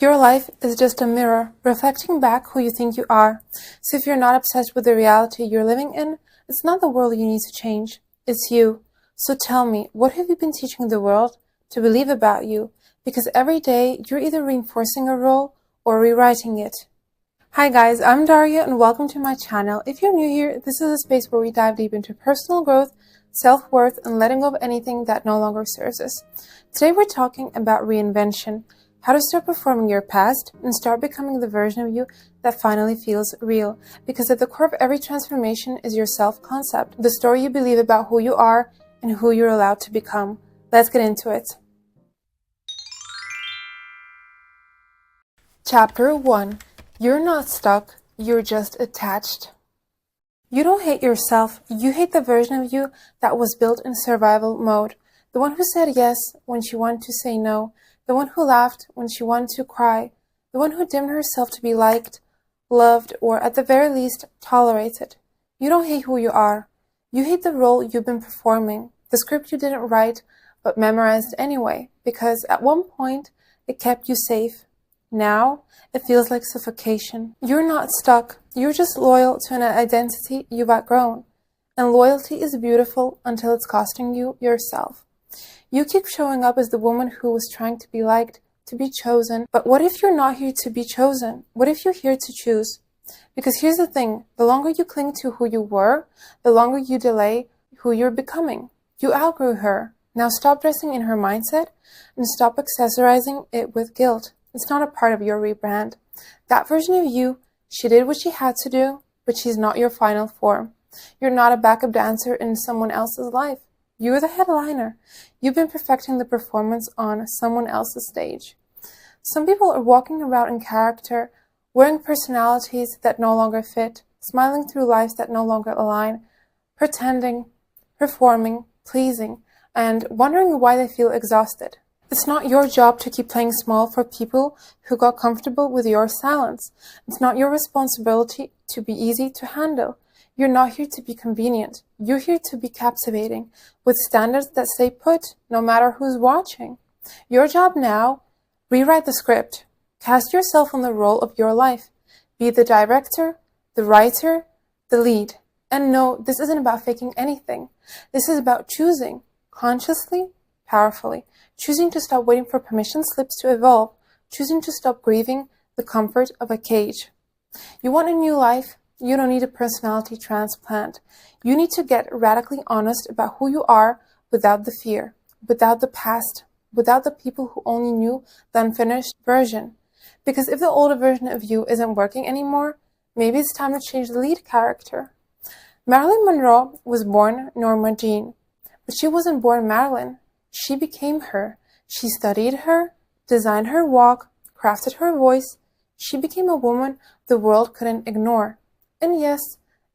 Your life is just a mirror, reflecting back who you think you are. So if you're not obsessed with the reality you're living in, it's not the world you need to change, it's you. So tell me, what have you been teaching the world to believe about you? Because every day, you're either reinforcing a role or rewriting it. Hi guys, I'm Daria and welcome to my channel. If you're new here, this is a space where we dive deep into personal growth, self-worth, and letting go of anything that no longer serves us. Today we're talking about reinvention. How to stop performing your past and start becoming the version of you that finally feels real. Because at the core of every transformation is your self-concept, the story you believe about who you are and who you're allowed to become. Let's get into it. Chapter 1. You're not stuck, you're just attached. You don't hate yourself, you hate the version of you that was built in survival mode. The one who said yes when she wanted to say no. The one who laughed when she wanted to cry. The one who dimmed herself to be liked, loved, or at the very least, tolerated. You don't hate who you are. You hate the role you've been performing, the script you didn't write, but memorized anyway, because at one point, it kept you safe. Now, it feels like suffocation. You're not stuck. You're just loyal to an identity you've outgrown. And loyalty is beautiful until it's costing you yourself. You keep showing up as the woman who was trying to be liked, to be chosen. But what if you're not here to be chosen? What if you're here to choose? Because here's the thing, the longer you cling to who you were, the longer you delay who you're becoming. You outgrew her. Now stop dressing in her mindset and stop accessorizing it with guilt. It's not a part of your rebrand. That version of you, she did what she had to do, but she's not your final form. You're not a backup dancer in someone else's life. You're the headliner. You've been perfecting the performance on someone else's stage. Some people are walking around in character, wearing personalities that no longer fit, smiling through lives that no longer align, pretending, performing, pleasing, and wondering why they feel exhausted. It's not your job to keep playing small for people who got comfortable with your silence. It's not your responsibility to be easy to handle. You're not here to be convenient. You're here to be captivating, with standards that stay put, no matter who's watching. Your job now, rewrite the script. Cast yourself on the role of your life. Be the director, the writer, the lead. And no, this isn't about faking anything. This is about choosing, consciously, powerfully. Choosing to stop waiting for permission slips to evolve. Choosing to stop grieving the comfort of a cage. You want a new life? You don't need a personality transplant. You need to get radically honest about who you are without the fear, without the past, without the people who only knew the unfinished version. Because if the older version of you isn't working anymore, maybe it's time to change the lead character. Marilyn Monroe was born Norma Jean, but she wasn't born Marilyn. She became her. She studied her, designed her walk, crafted her voice. She became a woman the world couldn't ignore. And yes,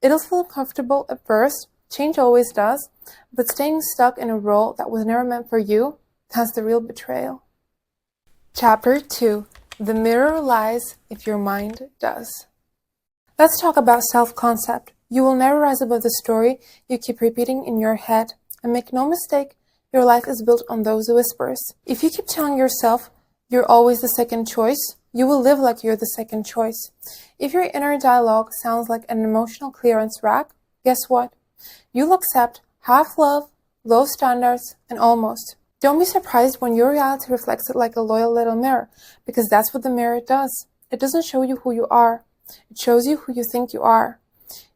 it'll feel uncomfortable at first, change always does, but staying stuck in a role that was never meant for you, that's the real betrayal. Chapter 2. The mirror lies if your mind does. Let's talk about self-concept. You will never rise above the story you keep repeating in your head. And make no mistake, your life is built on those whispers. If you keep telling yourself you're always the second choice, you will live like you're the second choice. If your inner dialogue sounds like an emotional clearance rack, guess what? You'll accept half love, low standards, and almost. Don't be surprised when your reality reflects it like a loyal little mirror, because that's what the mirror does. It doesn't show you who you are. It shows you who you think you are.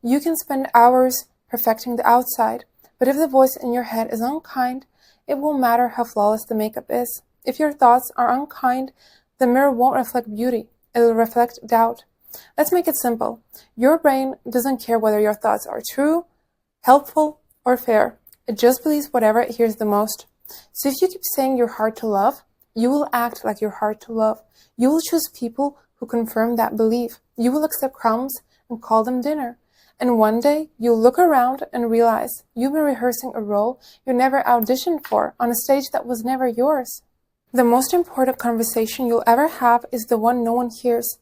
You can spend hours perfecting the outside, but if the voice in your head is unkind, it won't matter how flawless the makeup is. If your thoughts are unkind, the mirror won't reflect beauty. It'll reflect doubt. Let's make it simple. Your brain doesn't care whether your thoughts are true, helpful, or fair. It just believes whatever it hears the most. So if you keep saying you're hard to love, you will act like you're hard to love. You will choose people who confirm that belief. You will accept crumbs and call them dinner. And one day, you'll look around and realize you've been rehearsing a role you never auditioned for on a stage that was never yours. The most important conversation you'll ever have is the one no one hears.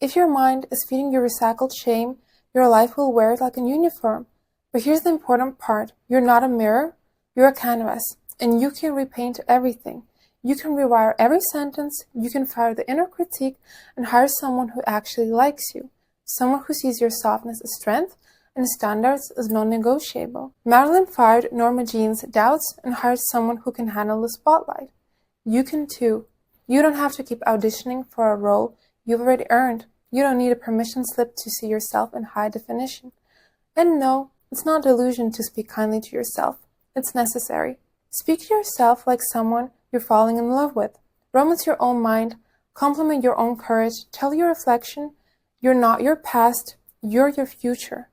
If your mind is feeding you recycled shame, your life will wear it like a uniform. But here's the important part. You're not a mirror, you're a canvas, and you can repaint everything. You can rewire every sentence, you can fire the inner critique, and hire someone who actually likes you. Someone who sees your softness as strength and standards as non-negotiable. Marilyn fired Norma Jean's doubts and hired someone who can handle the spotlight. You can too. You don't have to keep auditioning for a role you've already earned. You don't need a permission slip to see yourself in high definition. And no, it's not delusion to speak kindly to yourself. It's necessary. Speak to yourself like someone you're falling in love with. Romance your own mind, compliment your own courage, tell your reflection, you're not your past, you're your future.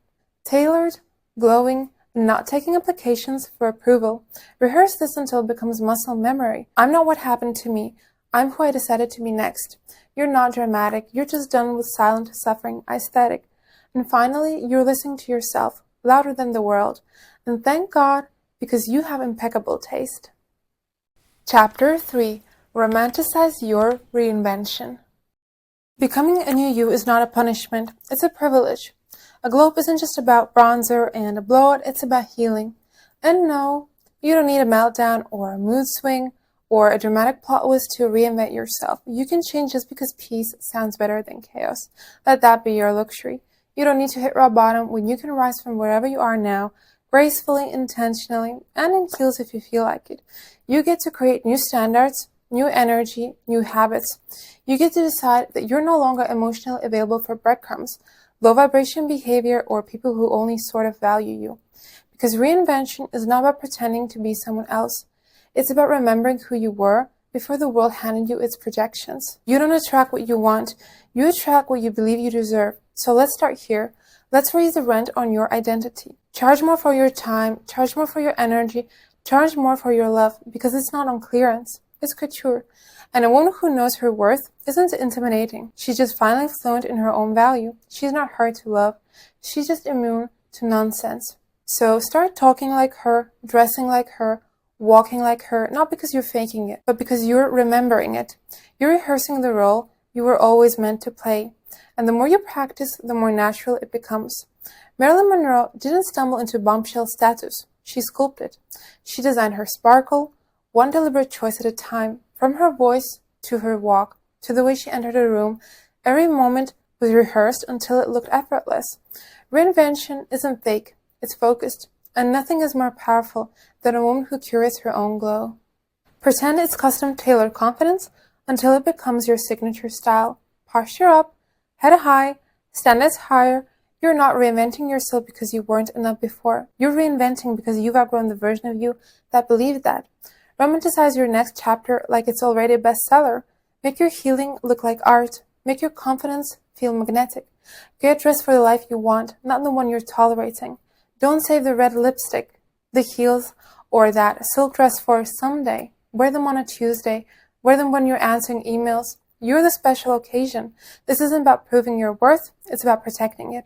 Tailored, glowing, not taking applications for approval. Rehearse this until it becomes muscle memory. I'm not what happened to me. I'm who I decided to be next. You're not dramatic. You're just done with silent suffering aesthetic. And finally, you're listening to yourself, louder than the world. And thank God, because you have impeccable taste. Chapter 3. Romanticize your reinvention. Becoming a new you is not a punishment. It's a privilege. A glow-up isn't just about bronzer and a blowout, it's about healing. And no, you don't need a meltdown or a mood swing or a dramatic plot twist to reinvent yourself. You can change just because peace sounds better than chaos. Let that be your luxury. You don't need to hit rock bottom when you can rise from wherever you are now, gracefully, intentionally, and in heels if you feel like it. You get to create new standards, new energy, new habits. You get to decide that you're no longer emotionally available for breadcrumbs, low vibration behavior, or people who only sort of value you. Because reinvention is not about pretending to be someone else. It's about remembering who you were before the world handed you its projections. You don't attract what you want. You attract what you believe you deserve. So let's start here. Let's raise the rent on your identity. Charge more for your time. Charge more for your energy. Charge more for your love, because it's not on clearance. It's couture. And a woman who knows her worth isn't intimidating. She's just finally fluent in her own value. She's not hard to love. She's just immune to nonsense. So start talking like her, dressing like her, walking like her, not because you're faking it, but because you're remembering it. You're rehearsing the role you were always meant to play. And the more you practice, the more natural it becomes. Marilyn Monroe didn't stumble into bombshell status. She sculpted. She designed her sparkle, one deliberate choice at a time. From her voice to her walk, to the way she entered a room, every moment was rehearsed until it looked effortless. Reinvention isn't fake, it's focused, and nothing is more powerful than a woman who curates her own glow. Pretend it's custom-tailored confidence until it becomes your signature style. Posture up, head high, standards higher. You're not reinventing yourself because you weren't enough before. You're reinventing because you've outgrown the version of you that believed that. Romanticize your next chapter like it's already a bestseller. Make your healing look like art. Make your confidence feel magnetic. Get dressed for the life you want, not the one you're tolerating. Don't save the red lipstick, the heels, or that silk dress for someday. Wear them on a Tuesday. Wear them when you're answering emails. You're the special occasion. This isn't about proving your worth, it's about protecting it.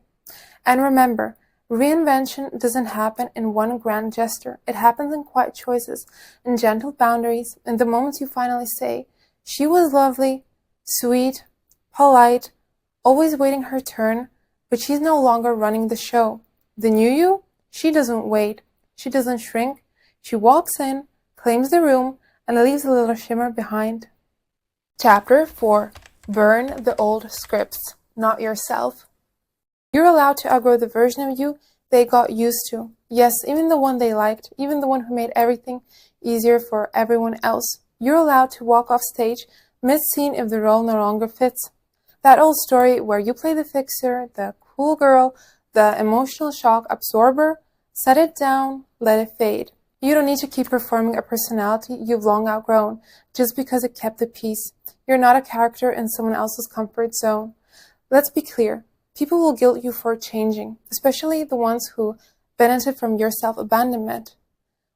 And remember, reinvention doesn't happen in one grand gesture. It happens in quiet choices, in gentle boundaries, in the moments you finally say, she was lovely, sweet, polite, always waiting her turn, but she's no longer running the show. The new you? She doesn't wait. She doesn't shrink. She walks in, claims the room, and leaves a little shimmer behind. Chapter 4. Burn the old scripts, not yourself. You're allowed to outgrow the version of you they got used to. Yes, even the one they liked, even the one who made everything easier for everyone else. You're allowed to walk off stage mid-scene if the role no longer fits. That old story where you play the fixer, the cool girl, the emotional shock absorber, set it down, let it fade. You don't need to keep performing a personality you've long outgrown just because it kept the peace. You're not a character in someone else's comfort zone. Let's be clear. People will guilt you for changing, especially the ones who benefit from your self-abandonment.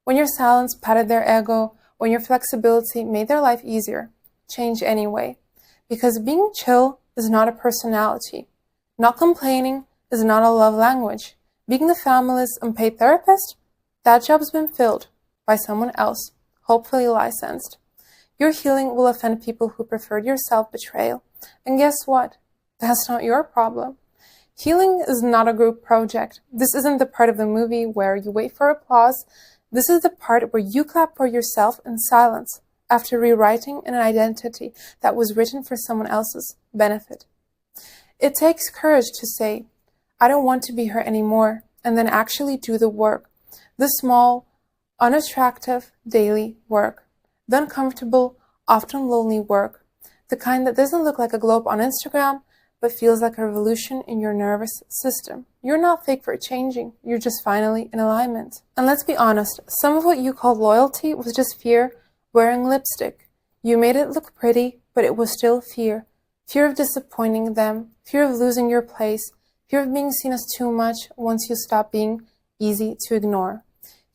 When your silence patted their ego, when your flexibility made their life easier, change anyway. Because being chill is not a personality. Not complaining is not a love language. Being the family's unpaid therapist, that job's been filled by someone else, hopefully licensed. Your healing will offend people who preferred your self-betrayal. And guess what? That's not your problem. Healing is not a group project. This isn't the part of the movie where you wait for applause. This is the part where you clap for yourself in silence. after rewriting an identity that was written for someone else's benefit. It takes courage to say, I don't want to be her anymore, and then actually do the work. The small, unattractive, daily work. The uncomfortable, often lonely work. The kind that doesn't look like a globe on Instagram, but feels like a revolution in your nervous system. You're not fake for changing, you're just finally in alignment. And let's be honest, some of what you called loyalty was just fear wearing lipstick. You made it look pretty, but it was still fear. Fear of disappointing them, fear of losing your place, fear of being seen as too much once you stop being easy to ignore.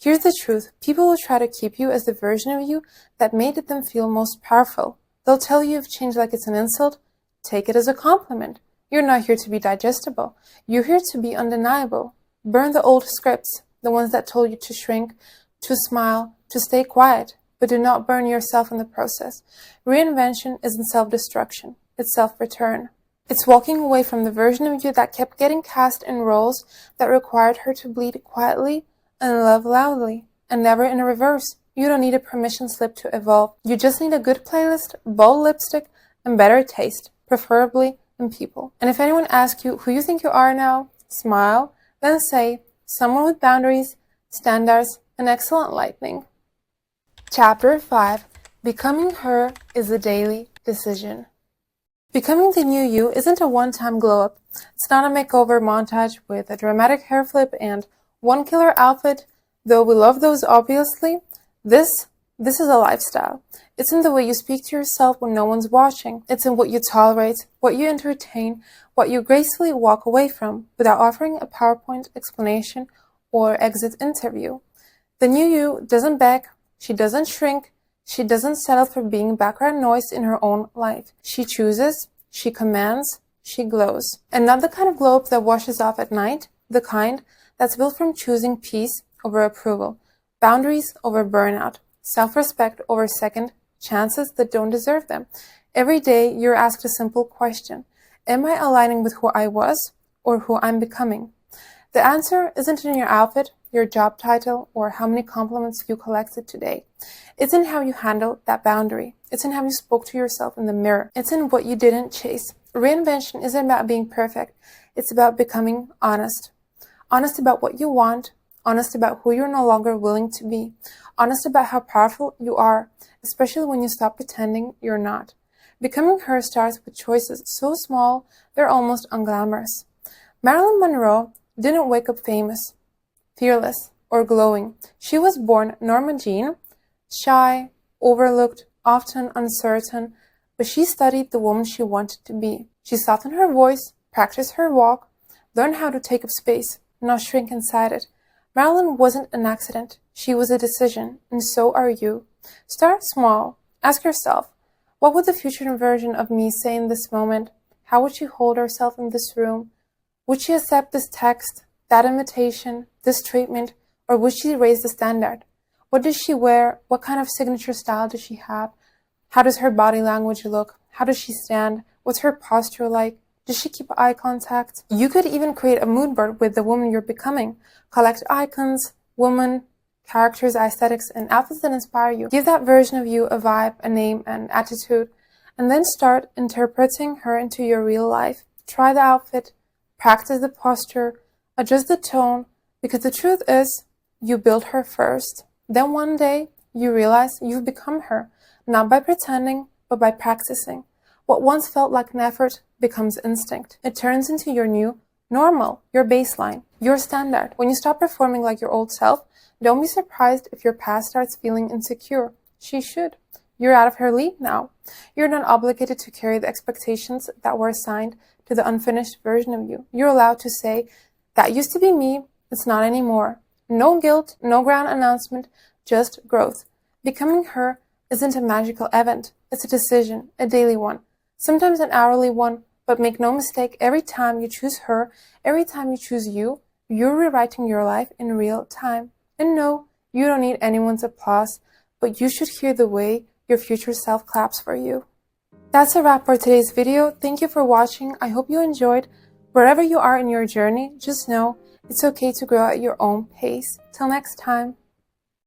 Here's the truth, people will try to keep you as the version of you that made them feel most powerful. They'll tell you you've changed like it's an insult. Take it as a compliment. You're not here to be digestible. You're here to be undeniable. Burn the old scripts, the ones that told you to shrink, to smile, to stay quiet, but do not burn yourself in the process. Reinvention isn't self-destruction, it's self-return. It's walking away from the version of you that kept getting cast in roles that required her to bleed quietly and love loudly, and never in reverse. You don't need a permission slip to evolve. You just need a good playlist, bold lipstick, and better taste, preferably in people. And if anyone asks you who you think you are now, smile, then say, someone with boundaries, standards, and excellent lightning. Chapter 5. Becoming her is a daily decision. Becoming the new you isn't a one-time glow-up. It's not a makeover montage with a dramatic hair flip and one killer outfit, though we love those obviously. This is a lifestyle. It's in the way you speak to yourself when no one's watching. It's in what you tolerate, what you entertain, what you gracefully walk away from without offering a PowerPoint explanation or exit interview. The new you doesn't beg, she doesn't shrink, she doesn't settle for being background noise in her own life. She chooses, she commands, she glows. And not the kind of glow up that washes off at night, the kind that's built from choosing peace over approval, boundaries over burnout, self-respect over second chances that don't deserve them. Every day you're asked a simple question. Am I aligning with who I was or who I'm becoming? The answer isn't in your outfit, your job title, or how many compliments you collected today. It's in how you handle that boundary. It's in how you spoke to yourself in the mirror. It's in what you didn't chase. Reinvention isn't about being perfect. It's about becoming honest. Honest about what you want, honest about who you're no longer willing to be, honest about how powerful you are, especially when you stop pretending you're not. Becoming her starts with choices so small, they're almost unglamorous. Marilyn Monroe didn't wake up famous, fearless, or glowing. She was born Norma Jean, shy, overlooked, often uncertain, but she studied the woman she wanted to be. She softened her voice, practiced her walk, learned how to take up space, not shrink inside it. Marilyn wasn't an accident. She was a decision, and so are you. Start small. Ask yourself, what would the future version of me say in this moment? How would she hold herself in this room? Would she accept this text, that invitation, this treatment, or would she raise the standard? What does she wear? What kind of signature style does she have? How does her body language look? How does she stand? What's her posture like? Does she keep eye contact? You could even create a mood board with the woman you're becoming. Collect icons, women, characters, aesthetics, and outfits that inspire you. Give that version of you a vibe, a name, and attitude, and then start interpreting her into your real life. Try the outfit, practice the posture, adjust the tone, because the truth is, you built her first. Then one day, you realize you've become her, not by pretending, but by practicing. What once felt like an effort becomes instinct. It turns into your new normal, your baseline, your standard. When you stop performing like your old self, don't be surprised if your past starts feeling insecure. She should. You're out of her league now. You're not obligated to carry the expectations that were assigned to the unfinished version of you. You're allowed to say, that used to be me, it's not anymore. No guilt, no grand announcement, just growth. Becoming her isn't a magical event. It's a decision, a daily one, sometimes an hourly one, but make no mistake, every time you choose her, every time you choose you, you're rewriting your life in real time. And no, you don't need anyone's applause, but you should hear the way your future self claps for you. That's a wrap for today's video. Thank you for watching. I hope you enjoyed. Wherever you are in your journey, just know it's okay to grow at your own pace. Till next time.